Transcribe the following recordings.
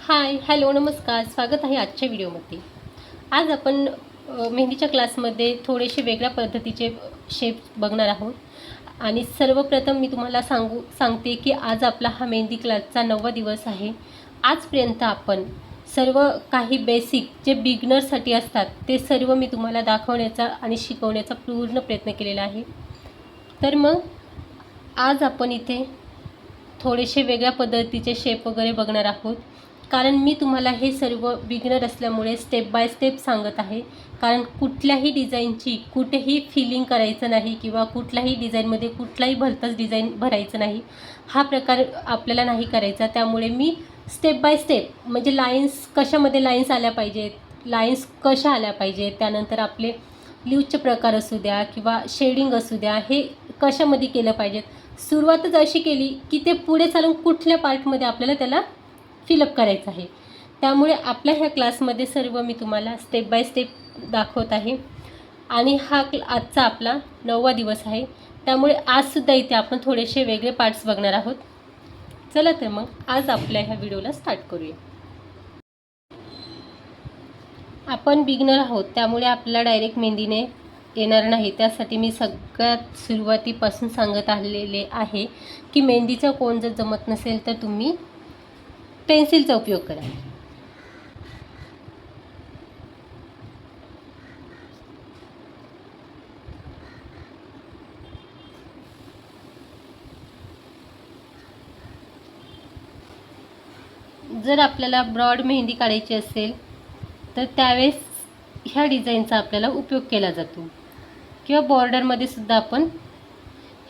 हाय, hello, नमस्कार. स्वागत आहे आजच्या व्हिडिओमध्ये. आज आपण मेहंदीच्या क्लासमध्ये थोडेसे वेगळ्या पद्धतीचे शेप बघणार आहोत. आणि सर्वप्रथम मी तुम्हाला सांगते की आज आपला हा मेहंदी क्लासचा 9वा दिवस आहे. आजपर्यंत आपण सर्व काही बेसिक जे बिगिनर्ससाठी असतात ते सर्व मी तुम्हाला दाखवण्याचा आणि शिकवण्याचा पूर्ण प्रयत्न केलेला आहे. तर मग आज आपण इथे थोडेसे वेगळ्या पद्धतीचे शेप वगैरे बघणार आहोत. कारण मी तुम्हाला हे सर्व बिगिनर असल्यामुळे स्टेप बाय स्टेप सांगत आहे. कारण कुठल्याही डिझाईनची कुठेही फिलिंग करायचं नाही किंवा कुठल्याही डिझाईनमध्ये कुठलाही भलतंच डिझाईन भरायचं नाही, हा प्रकार आपल्याला नाही करायचा. त्यामुळे मी स्टेप बाय स्टेप म्हणजे लाईन्स कशामध्ये लाईन्स आल्या पाहिजेत, लाईन्स कशा आल्या पाहिजेत, त्यानंतर आपले लीव्हचे प्रकार असू द्या किंवा शेडिंग असू द्या, हे कशामध्ये केलं पाहिजेत. सुरुवातच अशी केली की ते पुढे चालून कुठल्या पार्टमध्ये आपल्याला त्याला फिलअप करायचं आहे. त्यामुळे आपल्या ह्या क्लासमध्ये सर्व मी तुम्हाला स्टेप बाय स्टेप दाखवत आहे. आणि हा आजचा आपला 9वा दिवस आहे. त्यामुळे आजसुद्धा इथे आपण थोडेसे वेगळे पार्ट्स बघणार आहोत. चला तर मग आज आपल्या ह्या व्हिडिओला स्टार्ट करूया. आपण बिगिनर आहोत त्यामुळे आपल्याला डायरेक्ट मेहंदीने येणार नाही. त्यासाठी मी सगळ्यात सुरुवातीपासून सांगत आलेले आहे की मेहंदीचा कोण जर जमत नसेल तर तुम्ही पेन्सिलचा उपयोग करा. जर आपल्याला ब्रॉड मेहंदी काढायची असेल तर त्यावेळेस ह्या डिझाईनचा आपल्याला उपयोग केला जातो किंवा बॉर्डरमध्ये सुद्धा आपण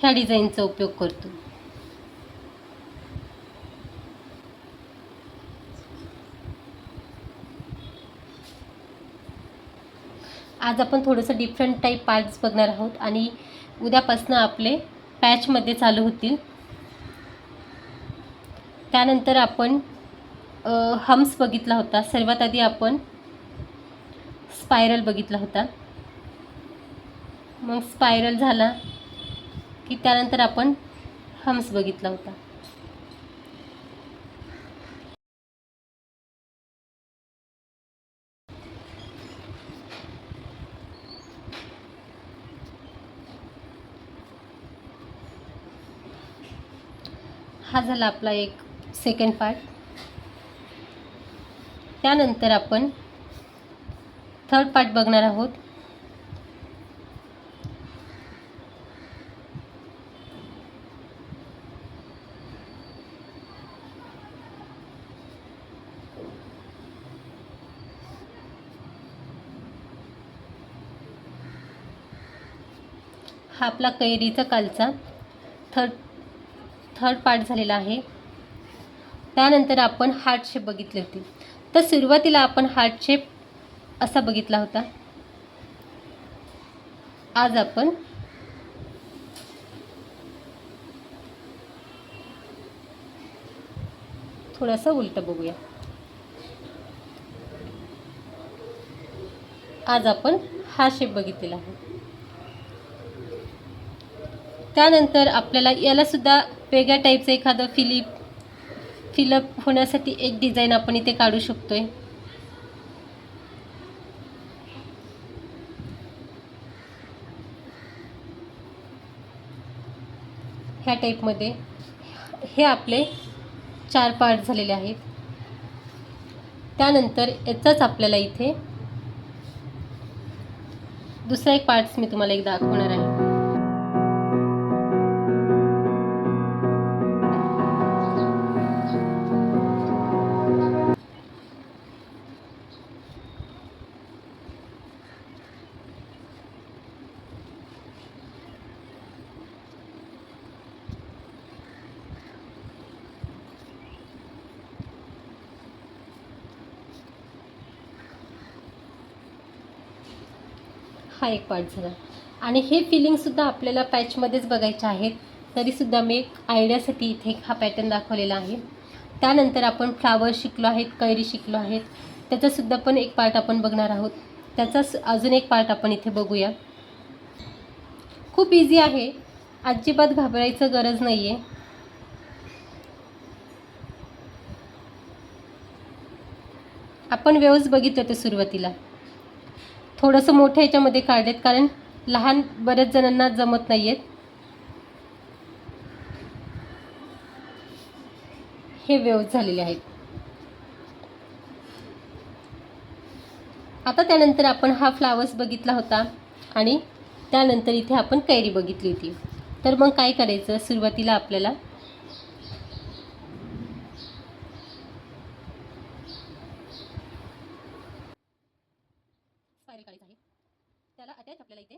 ह्या डिझाईनचा उपयोग करतो. आज आपण थोडंसं डिफरंट टाईप पार्ट्स बघणार आहोत आणि उद्यापासून आपले पॅचमध्ये चालू होतील. त्यानंतर आपण हम्स बघितला होता. सर्वात आधी आपण स्पायरल बघितला होता. मग स्पायरल झाला की त्यानंतर आपण हम्स बघितला होता. हा झाला आपला एक सेकंड पार्ट. त्यानंतर आपण थर्ड पार्ट बघणार आहोत. हा आपला कैरीचा कालचा थर्ड पार्ट झालेला आहे. त्यानंतर आपण हार्ट शेप बघितले होते. तर सुरुवातीला आपण हार्ट शेप असा बघितला होता. आज आपण थोडासा उलट बघूया. आज आपण हा शेप बघितलेला आहे. त्यानंतर आपल्याला याला सुद्धा वेगळ्या टाईपचं एखादं फिलअप होण्यासाठी एक डिझाईन आपण इथे काढू शकतोय. ह्या टाईपमध्ये हे आपले 4 पार्ट झालेले आहेत. त्यानंतर याचाच आपल्याला इथे दुसरा एक पार्ट्स मी तुम्हाला एक दाखवणार आहे. हा एक पार्ट झाला. आणि हे फिलिंगसुद्धा आपल्याला पॅचमध्येच बघायचे आहेत. तरीसुद्धा मी एक आयडियासाठी इथे हा पॅटर्न दाखवलेला आहे. त्यानंतर आपण फ्लावर शिकलो आहेत, कैरी शिकलो आहेत. त्याचासुद्धा पण एक पार्ट आपण बघणार आहोत. त्याचाच अजून एक पार्ट आपण इथे बघूया. खूप इझी आहे, अजिबात घाबरायचं गरज नाही आहे. आपण वेव्स बघितलं तर सुरुवातीला थोडंसं मोठ्या ह्याच्यामध्ये काढलेत, कारण लहान बऱ्याच जणांना जमत नाही आहेत. हे वेव्स झालेले आहेत. आता त्यानंतर आपण हा फ्लावर्स बघितला होता आणि त्यानंतर इथे आपण कैरी बघितली होती. तर मग काय करायचं, सुरुवातीला आपल्याला स्पायरल काढायचं आहे. त्याला अटॅच आपल्याला इथे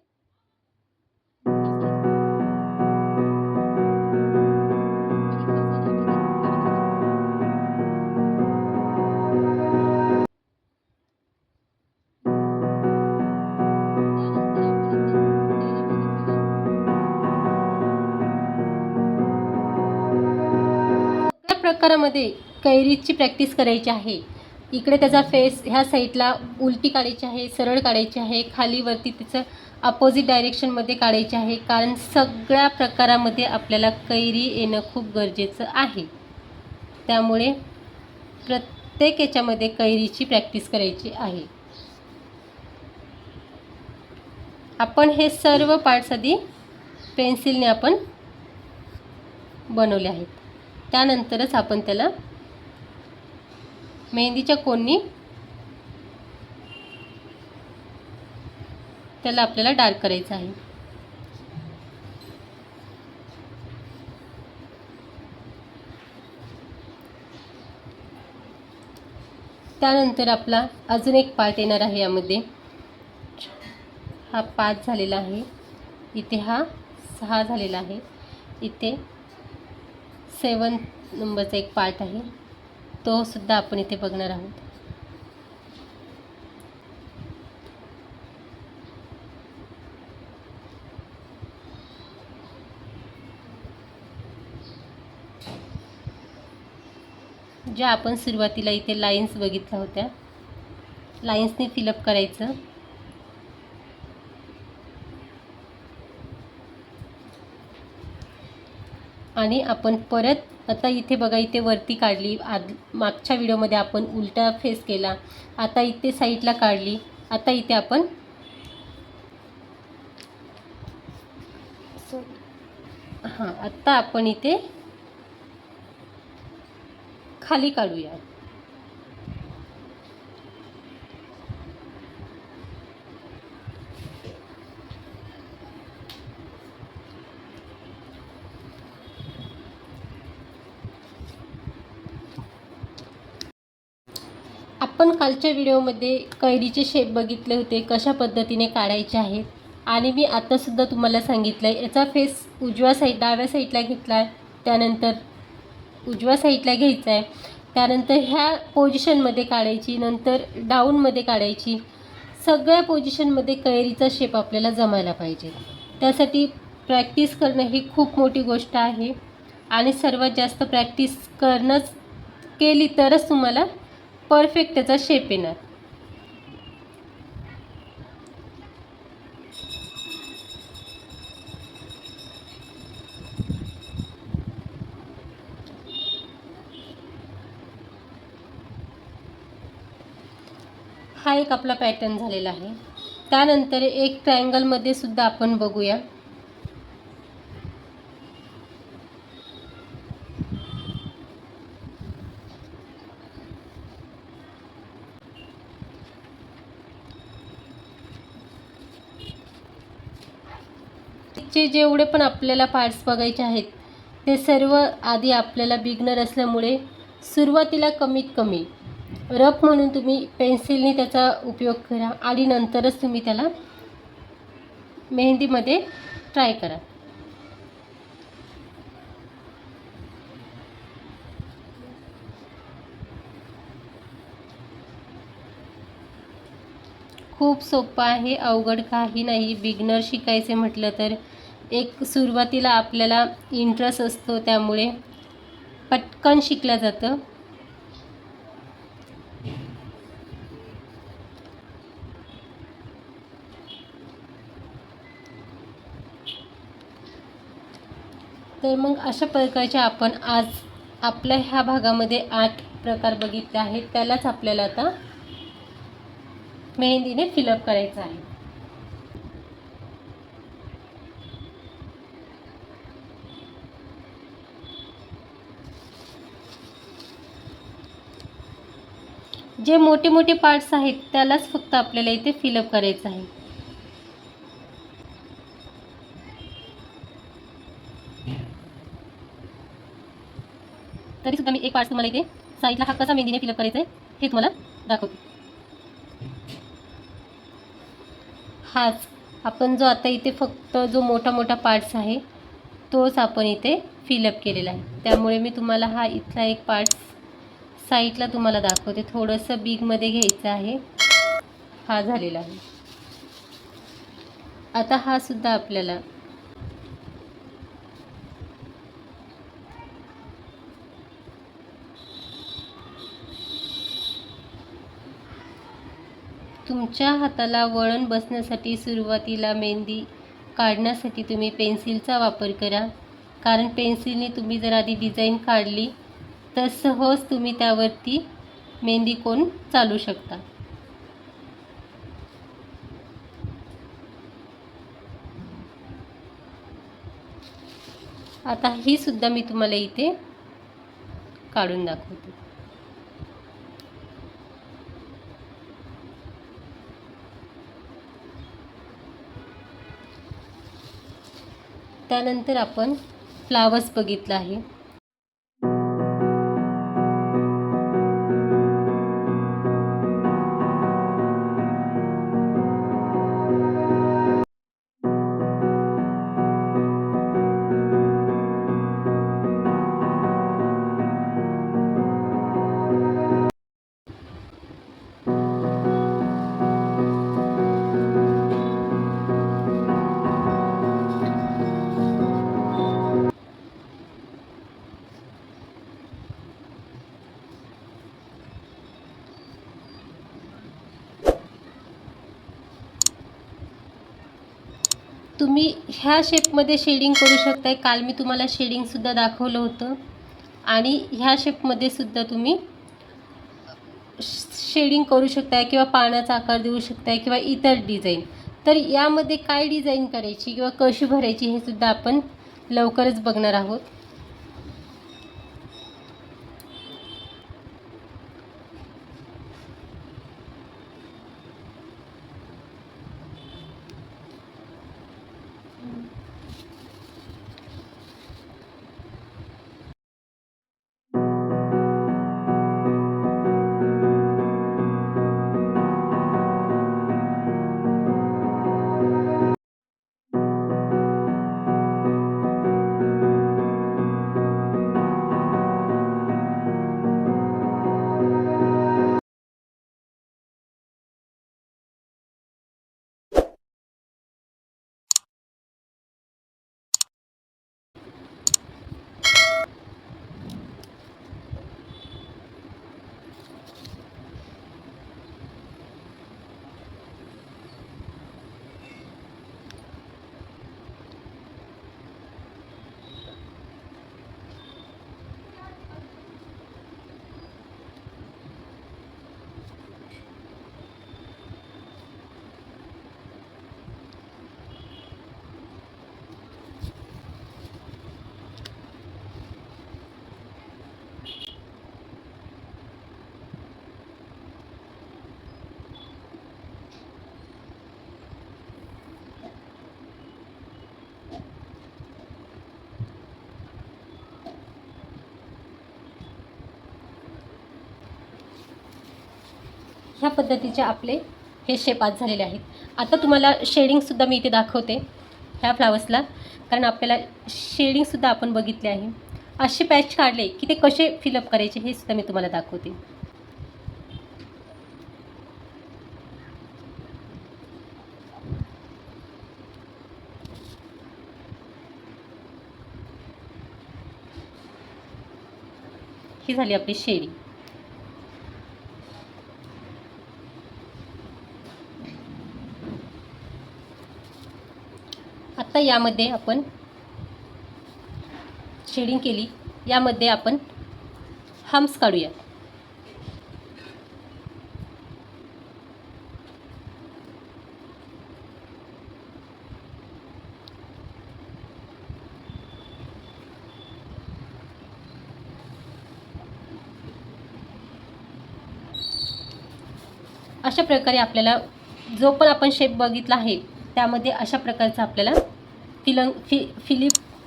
प्रकारामध्ये कैरीची प्रॅक्टिस करायची आहे. इकडे त्याचा फेस ह्या साईडला उलटी काढायची आहे, सरळ काढायची आहे, खाली वरती तिचं अपोजिट डायरेक्शनमध्ये काढायची आहे, कारण सगळ्या प्रकारामध्ये आपल्याला कैरी येणं खूप गरजेचं आहे. त्यामुळे प्रत्येक याच्यामध्ये कैरीची प्रॅक्टिस करायची आहे. आपण हे सर्व पार्ट्स आधी पेन्सिलने आपण बनवले आहेत. त्यानंतरच आपण त्याला मेहंदीच्या कोननी त्याला आपल्याला डार्क करायचं आहे. त्यानंतर आपला अजून एक पार्ट येणार आहे. यामध्ये हा 5 झालेला आहे, इथे हा 6 झालेला आहे, इथे 7 नंबरचा एक पार्ट आहे, तो सुद्धा आपण इथे बघणार आहोत. ज्या आपण सुरुवातीला इथे लाईन्स बघितल्या होत्या, लाईन्सने फिलअप करायचं. आणि आपण परत आता इथे बघा, इथे वरती काढली, मागच्या व्हिडिओमध्ये आपण उलटा फेस केला, आता इथे साईडला काढली, आता इथे आपण आता आपण इथे खाली काढूया. आपण कालच्या व्हिडिओमध्ये कैरीचे शेप बघितले होते, कशा पद्धतीने काढायचे आहेत. आणि मी आतासुद्धा तुम्हाला सांगितलं आहे, याचा फेस डाव्या साईडला घेतला आहे, त्यानंतर उजव्या साईडला घ्यायचा आहे, त्यानंतर ह्या पोझिशनमध्ये काढायची, नंतर डाऊनमध्ये काढायची. सगळ्या पोझिशनमध्ये कैरीचा शेप आपल्याला जमायला पाहिजे. त्यासाठी प्रॅक्टिस करणं ही खूप मोठी गोष्ट आहे. आणि सर्वात जास्त प्रॅक्टिस केली तरच तुम्हाला परफेक्ट त्याचा शेप येणार. हा एक आपला पॅटर्न झालेला आहे. त्यानंतर एक ट्रायंगलमध्ये सुद्धा आपण बघूया. चे जेवढे पण आपल्याला पार्ट्स बघायचे आहेत, ते सर्व आधी आपल्याला बिगनर असल्यामुळे सुरुवातीला कमीत कमी रफ म्हणून तुम्ही पेन्सिलने त्याचा उपयोग करा आणि नंतरच तुम्ही त्याला मेहंदीमध्ये ट्राय करा. खूप सोपं आहे, अवघड काही नाही. बिगनर शिकायचे म्हटलं तर एक सुरुवातीला आपल्याला इंटरेस्ट असतो, त्यामुळे पटकन शिकलं जातं. तर मग अशा प्रकारचे आपण आज आपल्या ह्या भागामध्ये 8 प्रकार बघितले आहेत. त्यालाच आपल्याला आता मेहंदीने फिलअप करायचं आहे. जे मोठे मोठे पार्ट्स आहेत त्यालाच फक्त आपल्याला इथे फिलअप करायचं आहे. तरी सुद्धा मी एक पार्ट तुम्हाला इथे साईडला हा कसा मेहंदीने फिलअप करायचा आहे हे तुम्हाला दाखवते. हाच आपण जो आता इथे फक्त जो मोठा मोठा पार्ट्स आहे तोच आपण इथे फिलअप केलेला आहे. त्यामुळे मी तुम्हाला हा इथला एक पार्ट्स साईडला तुम्हाला दाखवते. थोडंसं बिगमध्ये घ्यायचं आहे. हा झालेला आहे. आता हा सुद्धा आपल्याला तुमच्या हाताला वळण बसण्यासाठी सुरुवातीला मेहंदी काढण्यासाठी तुम्ही पेन्सिलचा वापर करा. कारण पेन्सिलने तुम्ही जर आधी डिझाईन काढली तर सहज तुम्ही त्यावरती मेहंदी कोन चालू शकता. आता ही सुद्धा मी तुम्हाला इथे काढून दाखवते. त्यानंतर आपण फ्लावर्स बघितला आहे. तुम्ही ह्या शेपमध्ये शेडिंग करू शकताय. काल मी तुम्हाला शेडिंगसुद्धा दाखवलं होतं. आणि ह्या शेपमध्ये सुद्धा तुम्ही शेडिंग करू शकताय किंवा पानाचा आकार देऊ शकताय किंवा इतर डिझाईन. तर यामध्ये काय डिझाईन करायची किंवा कशी भरायची हे सुद्धा आपण लवकरच बघणार आहोत. ह्या पद्धतीचे आपले हे शेप आज झालेले आहेत. आता तुम्हाला शेडिंगसुद्धा मी इथे दाखवते ह्या फ्लावर्सला. कारण आपल्याला शेडिंगसुद्धा आपण बघितले आहे. असे पॅच काढले की ते कसे फिलअप करायचे हे सुद्धा मी तुम्हाला दाखवते. ही झाली आपली शेडिंग. आता यामध्ये आपण शेडिंग केली. यामध्ये आपण हम्स काढूया. अशा प्रकारे आपल्याला जो पण आपण शेप बघितला आहे त्यामध्ये अशा प्रकारचा आपल्याला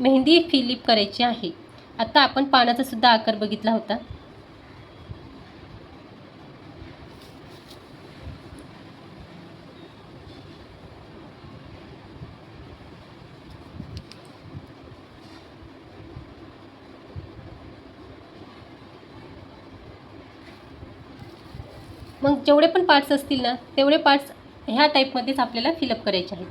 मेहंदी फिलिप करायची आहे. आता आपण पानाचा सुद्धा आकार बघितला होता. मग जेवढे पण पार्ट्स असतील ना तेवढे पार्ट्स ह्या टाईपमध्येच आपल्याला फिलअप करायचे आहेत.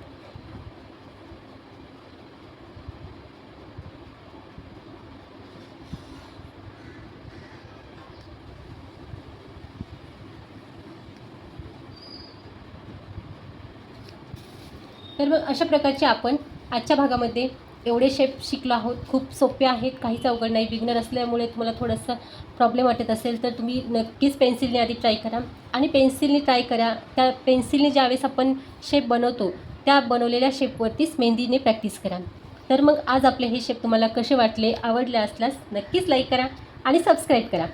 तर मग अशा प्रकारचे आपण आजच्या भागामध्ये एवढे शेप शिकलो आहोत. खूप सोपे आहेत, काहीच अवघड नाही. बिगनर असल्यामुळे तुम्हाला थोडंसं प्रॉब्लेम वाटत असेल तर तुम्ही नक्कीच पेन्सिलने आधी ट्राय करा. आणि पेन्सिलने ट्राय करा, त्या पेन्सिलने ज्यावेळेस आपण शेप बनवतो त्या बनवलेल्या शेपवरतीच मेहंदीने प्रॅक्टिस करा. तर मग आज आपले हे शेप तुम्हाला कसे वाटले, आवडले असल्यास नक्कीच लाईक करा आणि सबस्क्राईब करा.